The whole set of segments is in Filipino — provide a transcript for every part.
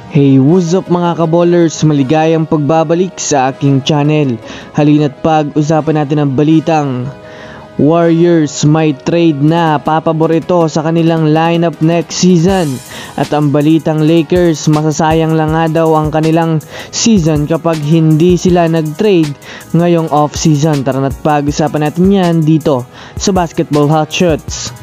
Hey, what's up mga kaballers? Maligayang pagbabalik sa aking channel. Halina't pag-usapan natin ang balitang Warriors may trade na papaborito sa kanilang lineup next season. At ang balitang Lakers, masasayang lang nga daw ang kanilang season kapag hindi sila nag-trade ngayong off-season. Tara na't pag-usapan natin yan dito sa Basketball Hot Shots.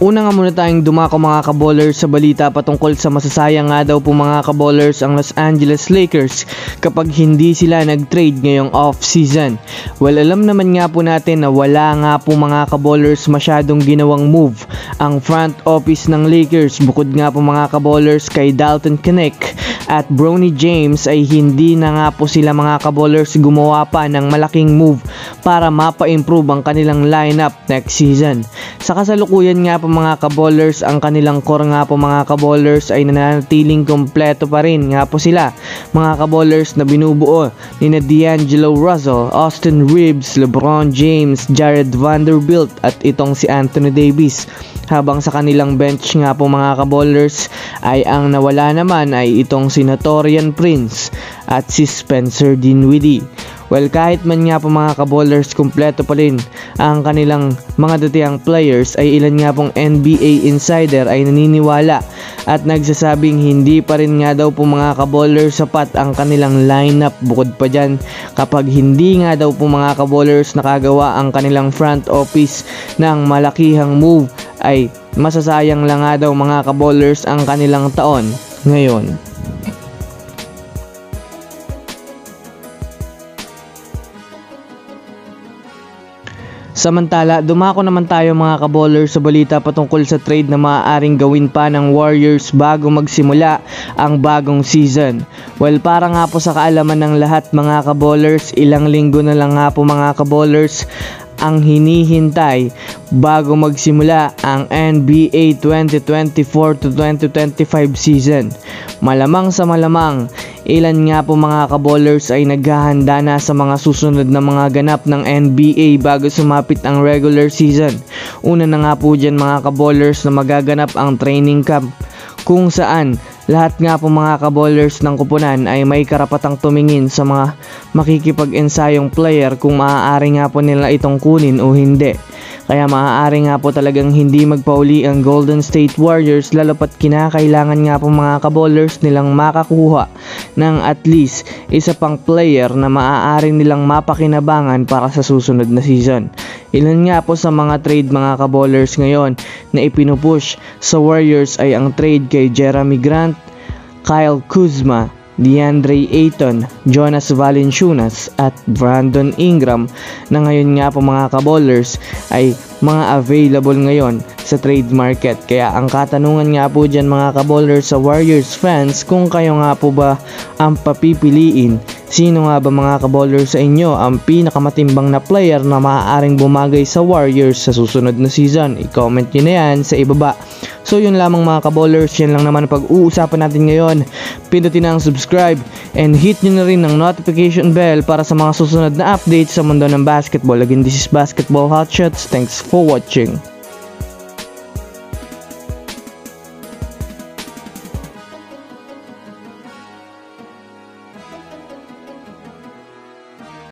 Una nga muna tayong dumako mga kaballers sa balita patungkol sa masasayang nga daw po mga kaballers ang Los Angeles Lakers kapag hindi sila nag-trade ngayong off-season. Well, alam naman nga po natin na wala nga po mga kaballers masyadong ginawang move ang front office ng Lakers. Bukod nga po mga kaballers kay Dalton Knecht at Bronny James ay hindi na nga po sila mga kaballers gumawa pa ng malaking move para mapa-improve ang kanilang lineup next season. Sa kasalukuyan nga po mga kaballers, ang kanilang core nga po mga kaballers ay nananatiling kompleto pa rin nga po sila mga kaballers na binubuo ni D'Angelo Russell, Austin Reeves, LeBron James, Jared Vanderbilt at itong si Anthony Davis. Habang sa kanilang bench nga po mga kaballers ay ang nawala naman ay itong si Taurean Prince at si Spencer Dinwiddie. Well, kahit man nga po mga kaballers kompleto pa rin ang kanilang mga datihang players ay ilan nga pong NBA insider ay naniniwala at nagsasabing hindi pa rin nga daw po mga kaballers sapat ang kanilang lineup. Bukod pa dyan, kapag hindi nga daw po mga kaballers nakagawa ang kanilang front office ng malakihang move ay masasayang lang nga daw mga kaballers ang kanilang taon ngayon. Samantala, dumako naman tayo mga kaballers sa balita patungkol sa trade na maaaring gawin pa ng Warriors bago magsimula ang bagong season. Well, para nga po sa kaalaman ng lahat mga kaballers, ilang linggo na lang nga po mga kaballers ang hinihintay bago magsimula ang NBA 2024 to 2025 season. Malamang sa malamang, ilan nga po mga kaballers ay naghahanda na sa mga susunod na mga ganap ng NBA bago sumapit ang regular season. Una na nga po dyan mga kaballers na magaganap ang training camp kung saan lahat nga po mga kaballers ng kupunan ay may karapatang tumingin sa mga makikipag-ensayong player kung maaari nga po nila itong kunin o hindi. Kaya maaari nga po talagang hindi magpauli ang Golden State Warriors lalo pat kinakailangan nga po mga kaballers nilang makakuha ng at least isa pang player na maaari nilang mapakinabangan para sa susunod na season. Ilan nga po sa mga trade mga kaballers ngayon na ipinupush sa Warriors ay ang trade kay Jeremy Grant, Kyle Kuzma, DeAndre Ayton, Jonas Valanciunas at Brandon Ingram na ngayon nga po mga kaballers ay mga available ngayon sa trade market. Kaya ang katanungan nga po dyan mga kaballers sa Warriors fans, kung kayo nga po ba ang papipiliin, sino nga ba mga kaballers sa inyo ang pinakamatimbang na player na maaaring bumagay sa Warriors sa susunod na season? I-comment nyo na yan sa ibaba. So yun lamang mga kaballers, yan lang naman pag-uusapan natin ngayon. Pindutin ang subscribe and hit nyo na rin ang notification bell para sa mga susunod na updates sa mundo ng basketball. Again, this is Basketball Hot Shots. Thanks for watching.